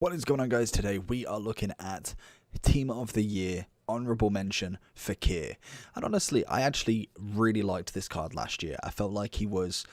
What is going on, guys? Today we are looking at Team of the Year, honourable mention, Fekir. And honestly, I actually really liked this card last year. I felt like he was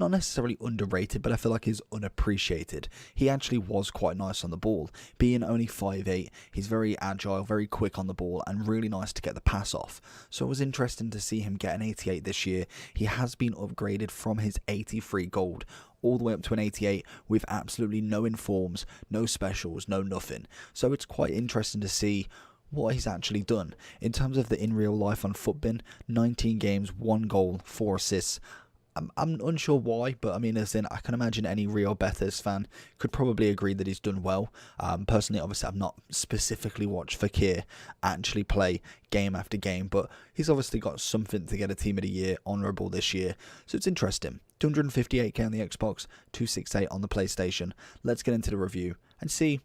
not necessarily underrated, but I feel like he's unappreciated. He actually was quite nice on the ball. Being only 5'8", he's very agile, very quick on the ball, and really nice to get the pass off. So it was interesting to see him get an 88 this year. He has been upgraded from his 83 gold all the way up to an 88 with absolutely no informs, no specials, no nothing. So it's quite interesting to see what he's actually done. In terms of the in real life on Futbin, 19 games, 1 goal, 4 assists. I'm unsure why, but I mean, as in, I can imagine any Real Betis fan could probably agree that he's done well. Personally, obviously, I've not specifically watched Fekir actually play game after game, but he's obviously got something to get a Team of the Year honourable this year, so it's interesting. 258k on the Xbox, 268 on the PlayStation. Let's get into the review and see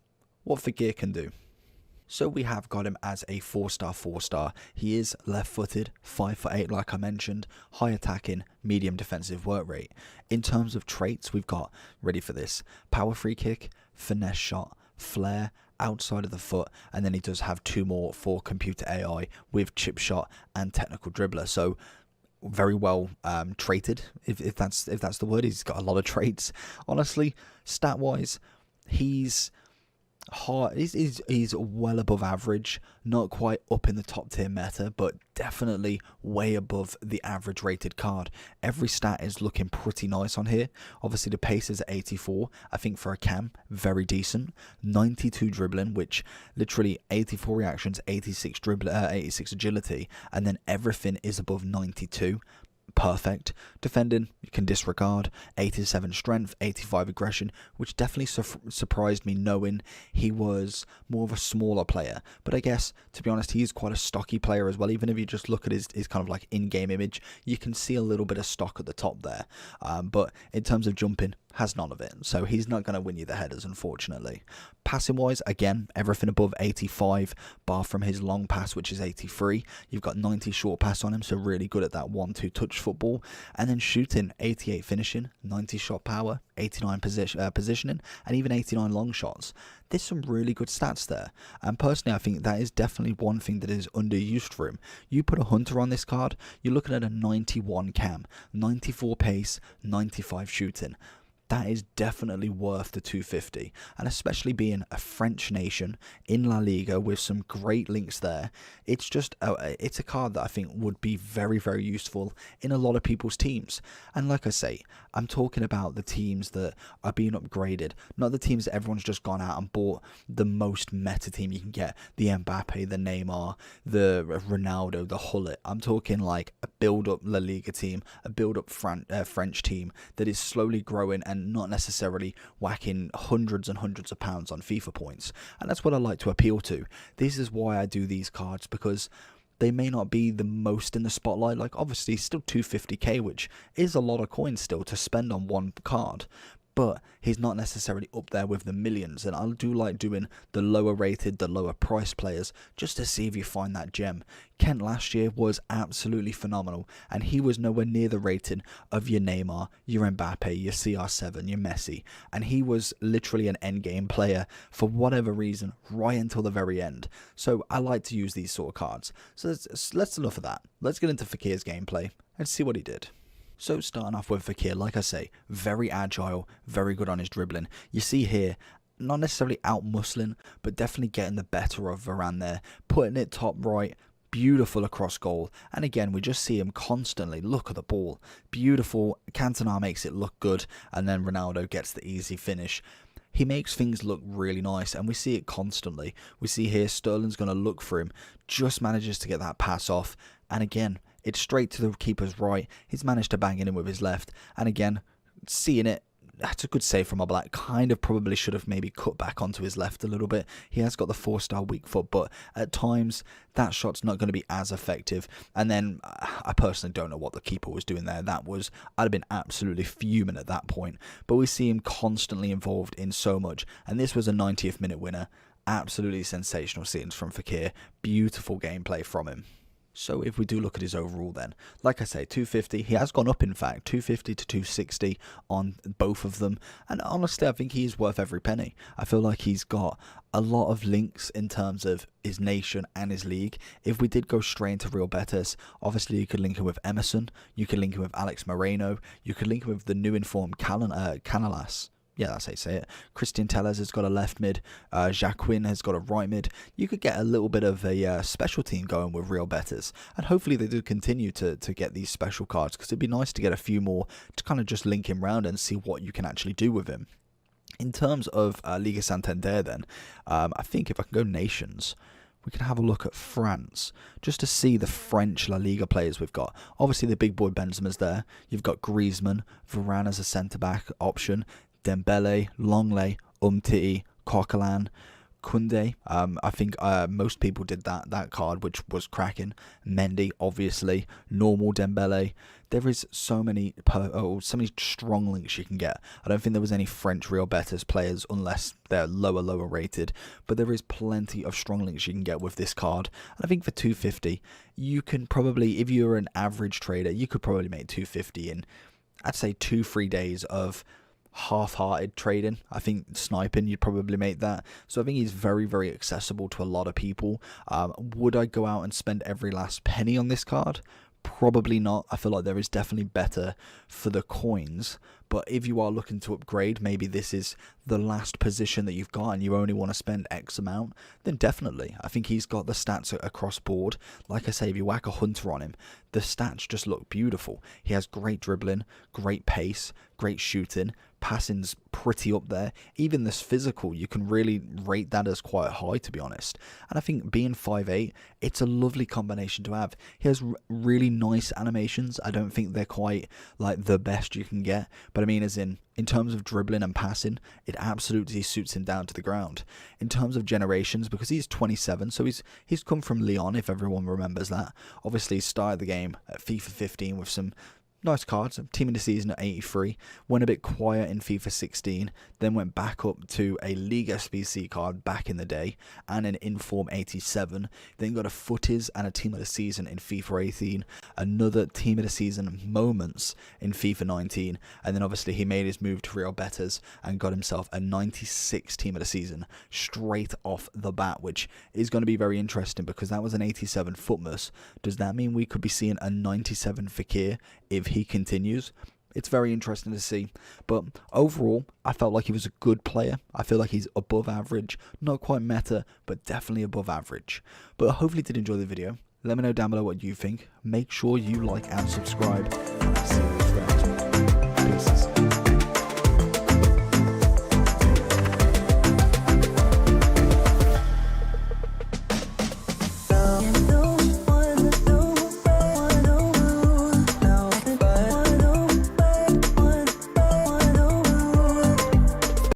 what Fekir can do. So we have got him as a 4-star. He is left-footed, 5'8", like I mentioned, high attacking, medium defensive work rate. In terms of traits, we've got, ready for this, power free kick, finesse shot, flair, outside of the foot, and then he does have 2 more for computer AI with chip shot and technical dribbler. So very well traded, if that's the word. He's got a lot of traits. Honestly, stat-wise, he's well above average, not quite up in the top tier meta, but definitely way above the average rated card. Every stat is looking pretty nice on here. Obviously the pace is at 84, I think for a cam, very decent. 92 dribbling, which literally 84 reactions, 86 agility, and then everything is above 92. Perfect. Defending, you can disregard. 87 strength, 85 aggression, which definitely surprised me, knowing he was more of a smaller player. But I guess, to be honest, he's quite a stocky player as well. Even if you just look at his kind of like in-game image, you can see a little bit of stock at the top there. But in terms of jumping, has none of it, so he's not going to win you the headers, unfortunately. Passing wise, again, everything above 85, bar from his long pass, which is 83. You've got 90 short pass on him, so really good at that 1-2 touch football. And then shooting, 88 finishing, 90 shot power, 89 positioning, and even 89 long shots. There's some really good stats there, and personally I think that is definitely one thing that is underused for him. You put a hunter on this card, you're looking at a 91 cam, 94 pace, 95 shooting. That is definitely worth the 250, and especially being a French nation in La Liga with some great links there, it's just it's a card that I think would be very, very useful in a lot of people's teams. And like I say, I'm talking about the teams that are being upgraded, not the teams that everyone's just gone out and bought the most meta team you can get, the Mbappe, the Neymar, the Ronaldo, the Hullet. I'm talking like a build-up La Liga team, a build-up French team that is slowly growing and not necessarily whacking hundreds and hundreds of pounds on FIFA points. And that's what I like to appeal to. This is why I do these cards, because they may not be the most in the spotlight. Like, obviously still 250k, which is a lot of coins still to spend on one card, but he's not necessarily up there with the millions. And I do like doing the lower rated, the lower price players, just to see if you find that gem. Kent last year was absolutely phenomenal, and he was nowhere near the rating of your Neymar, your Mbappe, your CR7, your Messi, and he was literally an endgame player for whatever reason right until the very end. So I like to use these sort of cards. So let's enough of that. Let's get into Fekir's gameplay and see what he did. So starting off with Fekir, like I say, very agile, very good on his dribbling. You see here, not necessarily out-muscling, but definitely getting the better of Varane there, putting it top right, beautiful across goal. And again, we just see him constantly look at the ball. Beautiful, Cantona makes it look good, and then Ronaldo gets the easy finish. He makes things look really nice, and we see it constantly. We see here Sterling's going to look for him, just manages to get that pass off, and again, it's straight to the keeper's right. He's managed to bang it in with his left, and again, seeing it, that's a good save from Oblak. Kind of probably should have maybe cut back onto his left a little bit. He has got the 4-star weak foot, but at times that shot's not going to be as effective. And then I personally don't know what the keeper was doing there. I'd have been absolutely fuming at that point. But we see him constantly involved in so much, and this was a 90th minute winner. Absolutely sensational scenes from Fekir. Beautiful gameplay from him. So if we do look at his overall then, like I say, 250, he has gone up in fact, 250 to 260 on both of them, and honestly I think he is worth every penny. I feel like he's got a lot of links in terms of his nation and his league. If we did go straight into Real Betis, obviously you could link him with Emerson, you could link him with Alex Moreno, you could link him with the new informed Canalas. Yeah, that's how you say it. Christian Tellez has got a left mid. Jacquin has got a right mid. You could get a little bit of a special team going with Real Betis. And hopefully they do continue to get these special cards, because it'd be nice to get a few more to kind of just link him round and see what you can actually do with him. In terms of Liga Santander then, I think if I can go nations, we can have a look at France, just to see the French La Liga players we've got. Obviously the big boy Benzema's there. You've got Griezmann, Varane as a centre-back option, Dembele, Longley, Umtiti, Coquelin, Koundé. I think most people did that card, which was cracking. Mendy, obviously, normal Dembele. There is so many strong links you can get. I don't think there was any French Real Betis players unless they're lower rated, but there is plenty of strong links you can get with this card. And I think for 250, you can probably, if you're an average trader, you could probably make 250 in, I'd say 2-3 days of half-hearted trading. I think sniping, you'd probably make that. So I think he's very accessible to a lot of people. Would I go out and spend every last penny on this card? Probably not. I feel like there is definitely better for the coins, but if you are looking to upgrade, maybe this is the last position that you've got and you only want to spend X amount, then definitely. I think he's got the stats across board. Like I say, if you whack a hunter on him, the stats just look beautiful. He has great dribbling, great pace, great shooting, passing's pretty up there. Even this physical, you can really rate that as quite high, to be honest. And I think being 5'8", it's a lovely combination to have. He has really nice animations. I don't think they're quite like the best you can get, but I mean as in terms of dribbling and passing, it absolutely suits him down to the ground. In terms of generations, because he's 27, so he's come from Lyon, if everyone remembers that. Obviously, he started the game at FIFA 15 with some nice cards. Team of the season at 83, went a bit quiet in FIFA 16, then went back up to a League SBC card back in the day, and an Inform 87, then got a footies and a team of the season in FIFA 18, another team of the season moments in FIFA 19, and then obviously he made his move to Real Betis and got himself a 96 team of the season straight off the bat, which is going to be very interesting because that was an 87 Footmus. Does that mean we could be seeing a 97 Fekir if he continues? It's very interesting to see, but overall I felt like he was a good player. I feel like he's above average, not quite meta, but definitely above average. But hopefully you did enjoy the video. Let me know down below what you think. Make sure you like and subscribe, and I'll see you